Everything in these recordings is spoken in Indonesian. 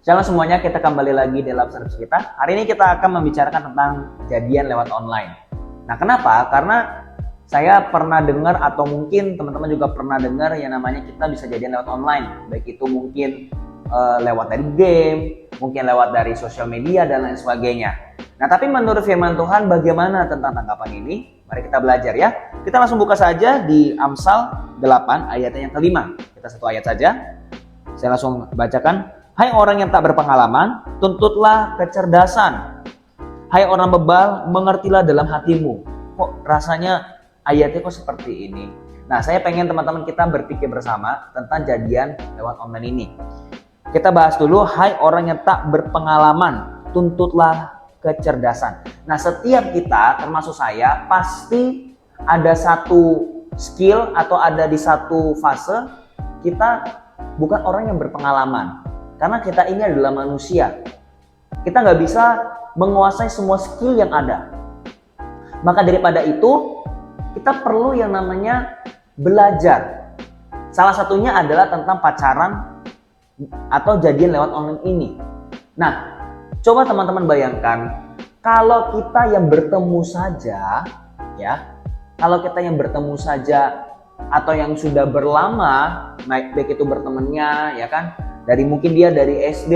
Jangan semuanya, kita kembali lagi dalam service kita. Hari ini kita akan membicarakan tentang jadian lewat online. Nah, kenapa? Karena saya pernah dengar atau mungkin teman-teman juga pernah dengar yang namanya kita bisa jadian lewat online. Baik itu mungkin lewat dari game, mungkin lewat dari sosial media dan lain sebagainya. Nah, tapi menurut firman Tuhan bagaimana tentang tanggapan ini? Mari kita belajar ya. Kita langsung buka saja di Amsal 8 ayatnya yang kelima. Kita satu ayat saja. Saya langsung bacakan. Hai orang yang tak berpengalaman, tuntutlah kecerdasan. Hai orang bebal, mengertilah dalam hatimu. Kok rasanya ayatnya kok seperti ini? Nah, saya pengen teman-teman kita berpikir bersama tentang jadian lewat online ini. Kita bahas dulu, hai orang yang tak berpengalaman, tuntutlah kecerdasan. Nah, setiap kita, termasuk saya, pasti ada satu skill atau ada di satu fase kita bukan orang yang berpengalaman. Karena kita ini adalah manusia. Kita nggak bisa menguasai semua skill yang ada. Maka daripada itu, kita perlu yang namanya belajar. Salah satunya adalah tentang pacaran atau jadian lewat online ini. Nah, coba teman-teman bayangkan, kalau kita yang bertemu saja, ya, kalau kita yang bertemu saja atau yang sudah berlama, baik itu bertemannya, ya kan, dari mungkin dia dari SD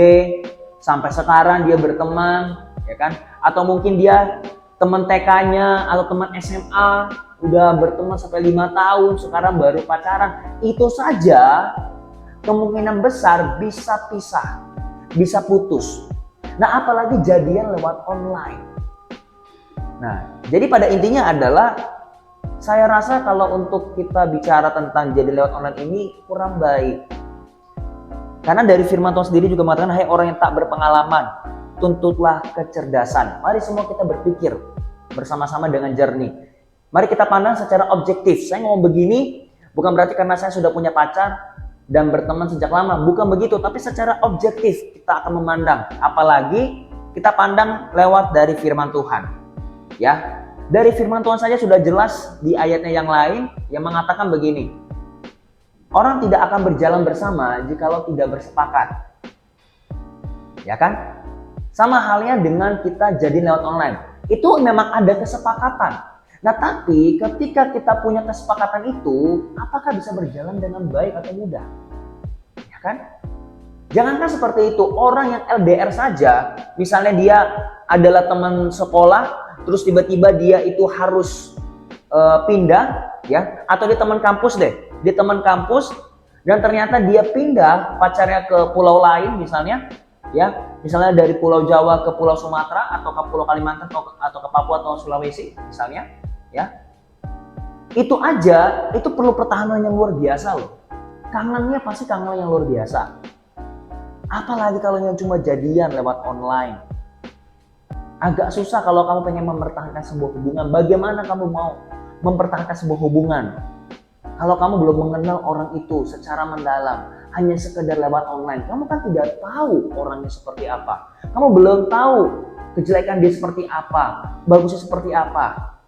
sampai sekarang dia berteman, ya kan, atau mungkin dia teman TK-nya atau teman SMA udah berteman sampai 5 tahun, sekarang baru pacaran, itu saja kemungkinan besar bisa pisah, bisa putus. Nah, apalagi jadian lewat online. Nah, jadi pada intinya adalah saya rasa kalau untuk kita bicara tentang jadian lewat online ini kurang baik. Karena dari firman Tuhan sendiri juga mengatakan, hai orang yang tak berpengalaman, tuntutlah kecerdasan. Mari semua kita berpikir bersama-sama dengan jernih. Mari kita pandang secara objektif. Saya ngomong begini bukan berarti karena saya sudah punya pacar dan berteman sejak lama. Bukan begitu, tapi secara objektif kita akan memandang. Apalagi kita pandang lewat dari firman Tuhan. Ya, dari firman Tuhan saja sudah jelas di ayatnya yang lain yang mengatakan begini. Orang tidak akan berjalan bersama jikalau tidak bersepakat. Ya kan? Sama halnya dengan kita jadi lewat online. Itu memang ada kesepakatan. Nah, tapi ketika kita punya kesepakatan itu, apakah bisa berjalan dengan baik atau mudah? Ya kan? Jangankan seperti itu, orang yang LDR saja, misalnya dia adalah teman sekolah, terus tiba-tiba dia itu harus pindah, ya, atau dia teman kampus deh. Dia teman kampus dan ternyata dia pindah pacarnya ke pulau lain misalnya, ya, misalnya dari Pulau Jawa ke Pulau Sumatera atau ke Pulau Kalimantan atau ke Papua atau Sulawesi misalnya, ya. Itu aja itu perlu pertahanan yang luar biasa loh. Kangennya pasti kangen yang luar biasa. Apalagi kalau yang cuma jadian lewat online. Agak susah kalau kamu pengen mempertahankan sebuah hubungan. Bagaimana kamu mau mempertahankan sebuah hubungan kalau kamu belum mengenal orang itu secara mendalam, hanya sekedar lewat online? Kamu kan tidak tahu orangnya seperti apa. Kamu belum tahu kejelekan dia seperti apa, bagusnya seperti apa.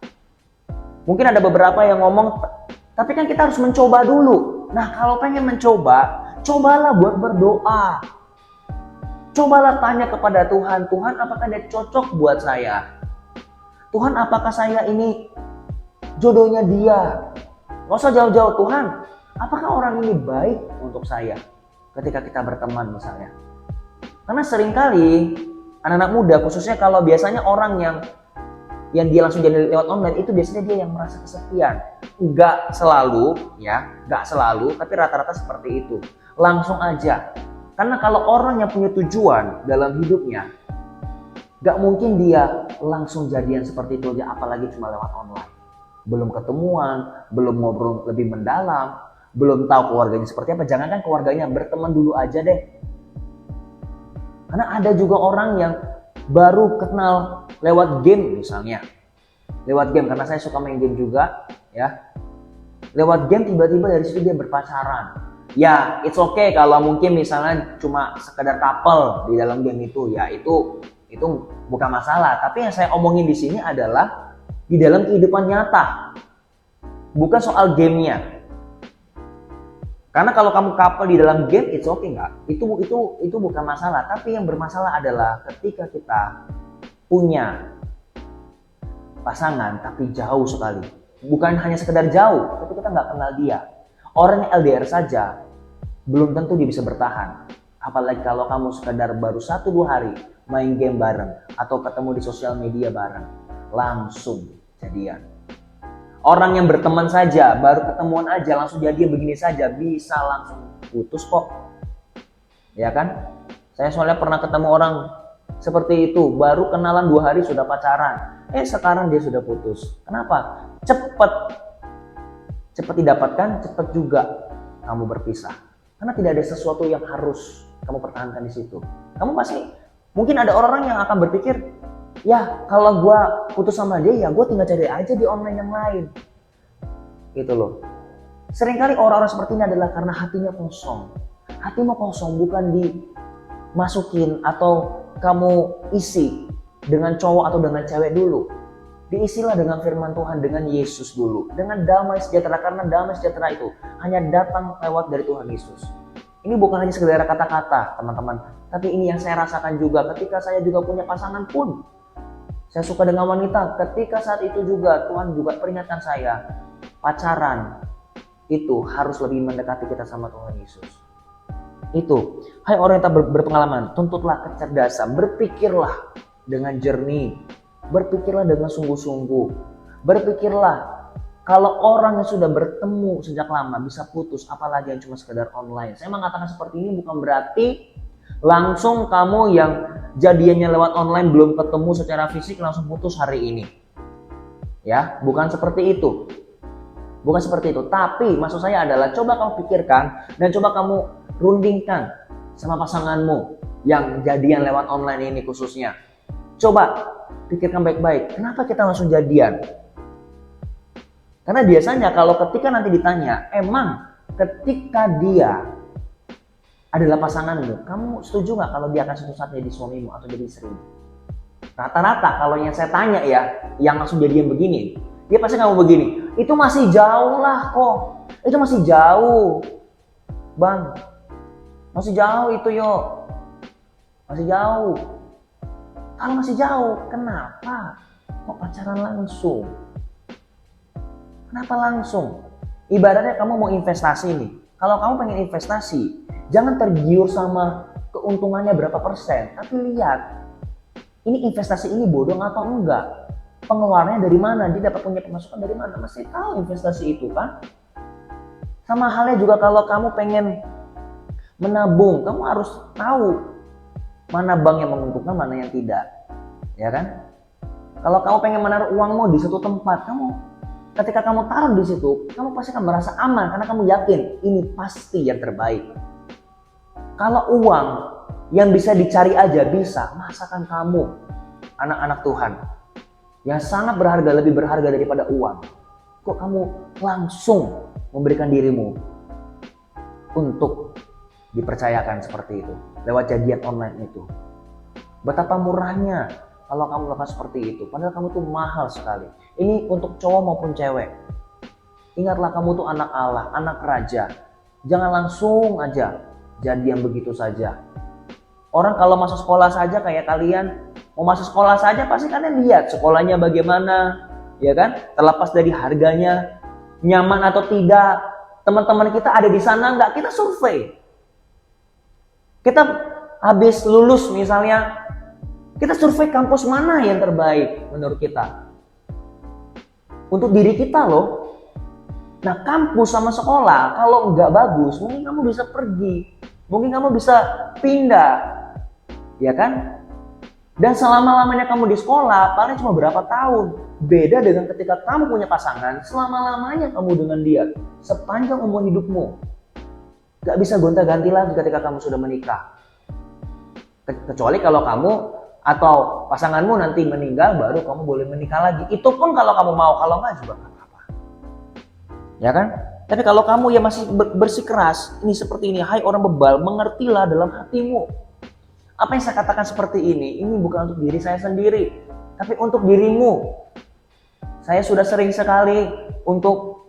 Mungkin ada beberapa yang ngomong, tapi kan kita harus mencoba dulu. Nah, kalau pengen mencoba, cobalah buat berdoa. Cobalah tanya kepada Tuhan, Tuhan apakah dia cocok buat saya? Tuhan apakah saya ini jodohnya dia? Nggak usah jauh-jauh, Tuhan, apakah orang ini baik untuk saya ketika kita berteman misalnya? Karena seringkali anak-anak muda, khususnya kalau biasanya orang yang dia langsung jadi lewat online, itu biasanya dia yang merasa kesepian. Nggak selalu, ya, nggak selalu, tapi rata-rata seperti itu. Langsung aja. Karena kalau orang yang punya tujuan dalam hidupnya, nggak mungkin dia langsung jadian seperti itu aja, apalagi cuma lewat online. Belum ketemuan, belum ngobrol lebih mendalam, belum tahu keluarganya seperti apa. Jangankan keluarganya, berteman dulu aja deh. Karena ada juga orang yang baru kenal lewat game misalnya. Lewat game, karena saya suka main game juga, ya. Lewat game tiba-tiba dari situ dia berpacaran. Ya, it's okay kalau mungkin misalnya cuma sekedar couple di dalam game itu, ya itu bukan masalah. Tapi yang saya omongin di sini adalah di dalam kehidupan nyata, bukan soal gamenya. Karena kalau kamu couple di dalam game, it's okay nggak? Itu bukan masalah. Tapi yang bermasalah adalah ketika kita punya pasangan tapi jauh sekali. Bukan hanya sekedar jauh, tapi kita nggak kenal dia. Orang yang LDR saja belum tentu dia bisa bertahan. Apalagi kalau kamu sekedar baru 1-2 hari main game bareng atau ketemu di sosial media bareng, langsung jadian. Orang yang berteman saja, baru ketemuan aja, langsung jadian begini saja, bisa langsung putus kok. Ya kan? Saya soalnya pernah ketemu orang seperti itu, baru kenalan 2 hari sudah pacaran. Sekarang dia sudah putus. Kenapa? Cepat didapatkan, cepat juga kamu berpisah. Karena tidak ada sesuatu yang harus kamu pertahankan di situ. Kamu pasti, mungkin ada orang yang akan berpikir, ya kalau gue putus sama dia, ya gue tinggal cari aja di online yang lain. Gitu loh. Seringkali orang-orang seperti ini adalah karena hatinya kosong. Hatimu kosong bukan dimasukin atau kamu isi dengan cowok atau dengan cewek dulu. Diisilah dengan firman Tuhan, dengan Yesus dulu. Dengan damai sejahtera, karena damai sejahtera itu hanya datang lewat dari Tuhan Yesus. Ini bukan hanya sekedar kata-kata teman-teman. Tapi ini yang saya rasakan juga ketika saya juga punya pasangan pun. Saya suka dengan wanita, ketika saat itu juga Tuhan juga peringatkan saya, pacaran itu harus lebih mendekati kita sama Tuhan Yesus. Itu, hai orang yang tak berpengalaman, tuntutlah kecerdasan, berpikirlah dengan jernih, berpikirlah dengan sungguh-sungguh, berpikirlah kalau orang yang sudah bertemu sejak lama bisa putus, apalagi yang cuma sekedar online. Saya mengatakan seperti ini bukan berarti langsung kamu yang jadiannya lewat online belum ketemu secara fisik langsung putus hari ini. Ya, bukan seperti itu. Bukan seperti itu. Tapi maksud saya adalah coba kamu pikirkan dan coba kamu rundingkan sama pasanganmu yang jadian lewat online ini khususnya. Coba pikirkan baik-baik. Kenapa kita langsung jadian? Karena biasanya kalau ketika nanti ditanya, emang ketika dia adalah pasanganmu, kamu setuju nggak kalau dia akan suatu saat jadi suamimu atau jadi istrimu? Rata-rata kalau yang saya tanya ya, yang langsung jadian begini, dia pasti ngomong begini, itu masih jauh lah kok, itu masih jauh, bang, masih jauh itu yo, masih jauh. Kalau masih jauh, kenapa kok pacaran langsung? Kenapa langsung? Ibaratnya kamu mau investasi nih. Kalau kamu pengen investasi, jangan tergiur sama keuntungannya berapa persen. Tapi lihat, ini investasi ini bodong atau enggak? Pengeluarannya dari mana? Dia dapat punya pemasukan dari mana? Masih tahu investasi itu kan? Sama halnya juga kalau kamu pengen menabung, kamu harus tahu mana bank yang menguntungkan, mana yang tidak. Ya kan? Kalau kamu pengen menaruh uangmu di satu tempat, ketika kamu taruh di situ, kamu pasti akan merasa aman karena kamu yakin ini pasti yang terbaik. Kalau uang yang bisa dicari aja bisa, masakan kamu, anak-anak Tuhan, yang sangat berharga, lebih berharga daripada uang, kok kamu langsung memberikan dirimu untuk dipercayakan seperti itu, lewat jadian online itu. Betapa murahnya kalau kamu lakukan seperti itu, padahal kamu tuh mahal sekali. Ini untuk cowok maupun cewek. Ingatlah kamu tuh anak Allah, anak raja. Jangan langsung aja jadian begitu saja. Orang kalau masuk sekolah saja kayak kalian, mau masuk sekolah saja pasti kalian lihat sekolahnya bagaimana, ya kan? Terlepas dari harganya, nyaman atau tidak. Teman-teman kita ada di sana nggak? Kita survei. Kita habis lulus misalnya, kita survei kampus mana yang terbaik menurut kita. Untuk diri kita loh. Nah, kampus sama sekolah kalau nggak bagus, mungkin kamu bisa pergi. Mungkin kamu bisa pindah. Ya kan? Dan selama-lamanya kamu di sekolah, paling cuma berapa tahun. Beda dengan ketika kamu punya pasangan, selama-lamanya kamu dengan dia. Sepanjang umur hidupmu. Gak bisa gonta-ganti lagi ketika kamu sudah menikah. Kecuali kalau kamu atau pasanganmu nanti meninggal, baru kamu boleh menikah lagi. Itu pun kalau kamu mau, kalau enggak juga gak apa-apa. Ya kan? Tapi kalau kamu yang masih bersikeras, ini seperti ini, hai orang bebal, mengertilah dalam hatimu. Apa yang saya katakan seperti ini bukan untuk diri saya sendiri, tapi untuk dirimu. Saya sudah sering sekali untuk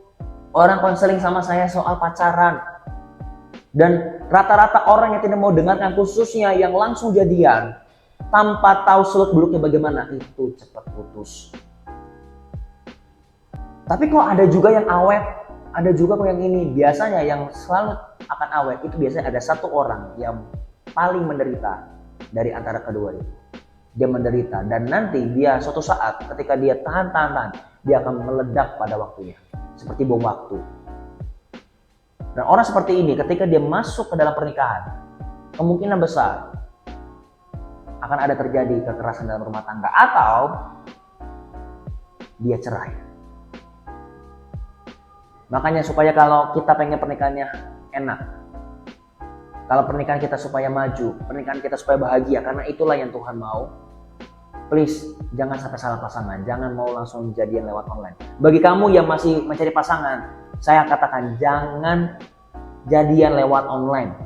orang konseling sama saya soal pacaran. Dan rata-rata orang yang tidak mau dengarkan, khususnya yang langsung jadian tanpa tahu seluk-beluknya bagaimana, itu cepat putus. Tapi kok ada juga yang awet, ada juga kok yang ini. Biasanya yang selalu akan awet itu biasanya ada satu orang yang paling menderita dari antara kedua itu. Dia menderita dan nanti dia suatu saat ketika dia tahan, dia akan meledak pada waktunya. Seperti bom waktu. Dan orang seperti ini ketika dia masuk ke dalam pernikahan, kemungkinan besar akan ada terjadi kekerasan dalam rumah tangga atau dia cerai. Makanya supaya kalau kita pengen pernikahannya enak, kalau pernikahan kita supaya maju, pernikahan kita supaya bahagia, karena itulah yang Tuhan mau, please jangan sampai salah pasangan, jangan mau langsung jadian lewat online. Bagi kamu yang masih mencari pasangan, saya katakan jangan jadian lewat online.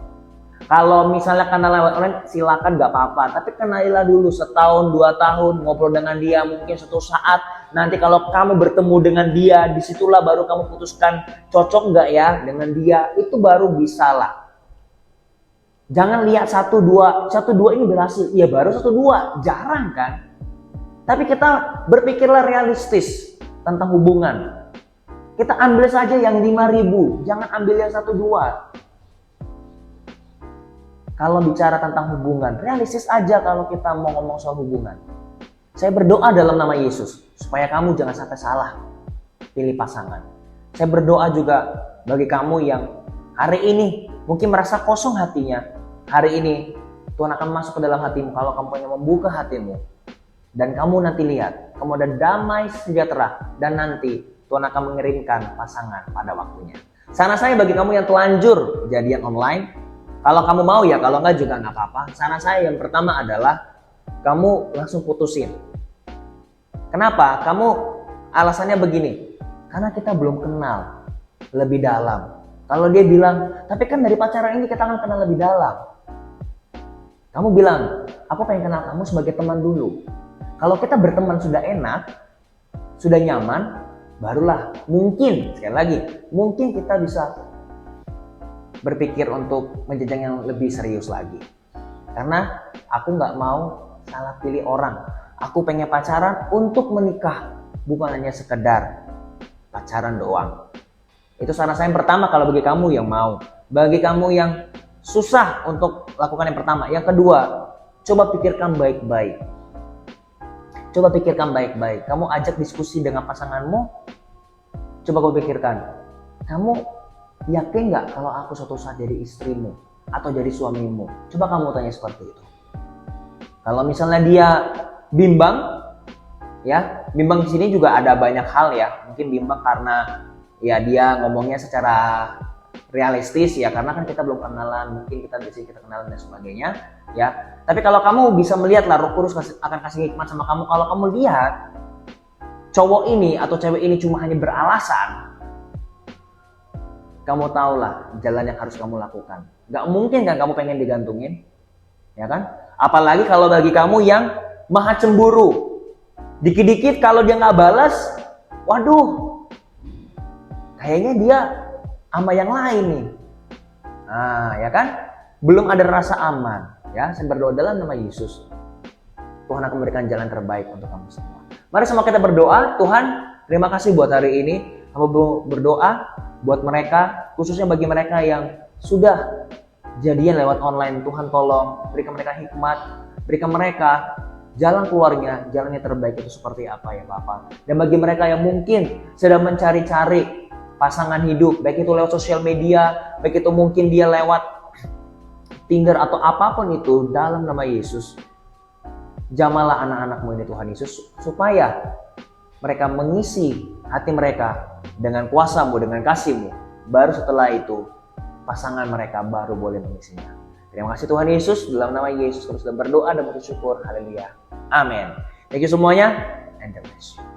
Kalau misalnya karena lewat online silakan, gak apa-apa, tapi kenalilah dulu setahun 2 tahun ngobrol dengan dia, mungkin suatu saat nanti kalau kamu bertemu dengan dia, disitulah baru kamu putuskan cocok gak ya dengan dia, itu baru bisa lah. Jangan lihat 1-2 ini berhasil, ya baru 1-2, jarang kan. Tapi kita berpikirlah realistis tentang hubungan. Kita ambil saja yang 5.000, jangan ambil yang 1-2. Kalau bicara tentang hubungan, realistis aja kalau kita mau ngomong soal hubungan. Saya berdoa dalam nama Yesus, supaya kamu jangan sampai salah pilih pasangan. Saya berdoa juga bagi kamu yang hari ini mungkin merasa kosong hatinya. Hari ini Tuhan akan masuk ke dalam hatimu kalau kamu pengen membuka hatimu. Dan kamu nanti lihat, kamu ada damai sejahtera dan nanti Tuhan akan mengirimkan pasangan pada waktunya. Saran saya bagi kamu yang telanjur jadian online, kalau kamu mau ya, kalau enggak juga enggak apa-apa. Saran saya yang pertama adalah kamu langsung putusin. Kenapa? Kamu alasannya begini, karena kita belum kenal lebih dalam. Kalau dia bilang, tapi kan dari pacaran ini kita akan kenal lebih dalam. Kamu bilang, aku pengen kenal kamu sebagai teman dulu. Kalau kita berteman sudah enak, sudah nyaman, barulah mungkin, sekali lagi, mungkin kita bisa berpikir untuk menjenjang yang lebih serius lagi. Karena aku nggak mau salah pilih orang. Aku pengen pacaran untuk menikah, bukan hanya sekedar pacaran doang. Itu saran saya yang pertama kalau bagi kamu yang mau. Bagi kamu yang susah untuk lakukan yang pertama. Yang kedua, coba pikirkan baik-baik. Coba pikirkan baik-baik. Kamu ajak diskusi dengan pasanganmu. Coba kamu pikirkan, kamu yakin nggak kalau aku suatu saat jadi istrimu atau jadi suamimu? Coba kamu tanya seperti itu. Kalau misalnya dia bimbang, ya bimbang di sini juga ada banyak hal ya. Mungkin bimbang karena ya dia ngomongnya secara realistis ya, karena kan kita belum kenalan, mungkin kita di sini kita kenalan dan sebagainya ya. Tapi kalau kamu bisa melihat lah, Roh Kudus akan kasih hikmat sama kamu. Kalau kamu lihat cowok ini atau cewek ini cuma hanya beralasan, kamu tahulah jalan yang harus kamu lakukan. Gak mungkin kan kamu pengen digantungin, ya kan? Apalagi kalau bagi kamu yang maha cemburu, dikit-dikit kalau dia nggak balas, waduh, kayaknya dia sama yang lain nih. Nah, ya kan? Belum ada rasa aman. Ya, saya berdoa dalam nama Yesus. Tuhan akan memberikan jalan terbaik untuk kamu semua. Mari semua kita berdoa. Tuhan, terima kasih buat hari ini. Kamu berdoa buat mereka, khususnya bagi mereka yang sudah jadian lewat online. Tuhan tolong berikan mereka hikmat, berikan mereka jalan keluarnya, jalan yang terbaik itu seperti apa ya Bapak. Dan bagi mereka yang mungkin sedang mencari-cari pasangan hidup, baik itu lewat sosial media, baik itu mungkin dia lewat Tinder atau apapun itu, dalam nama Yesus, jamalah anak-anakmu ini Tuhan Yesus, supaya mereka mengisi hati mereka dengan kuasa-Mu, dengan kasih-Mu. Baru setelah itu, pasangan mereka baru boleh mengisinya. Terima kasih Tuhan Yesus, dalam nama Yesus kami sudah berdoa dan bersyukur. Haleluya. Amin. Thank you semuanya, and God bless you.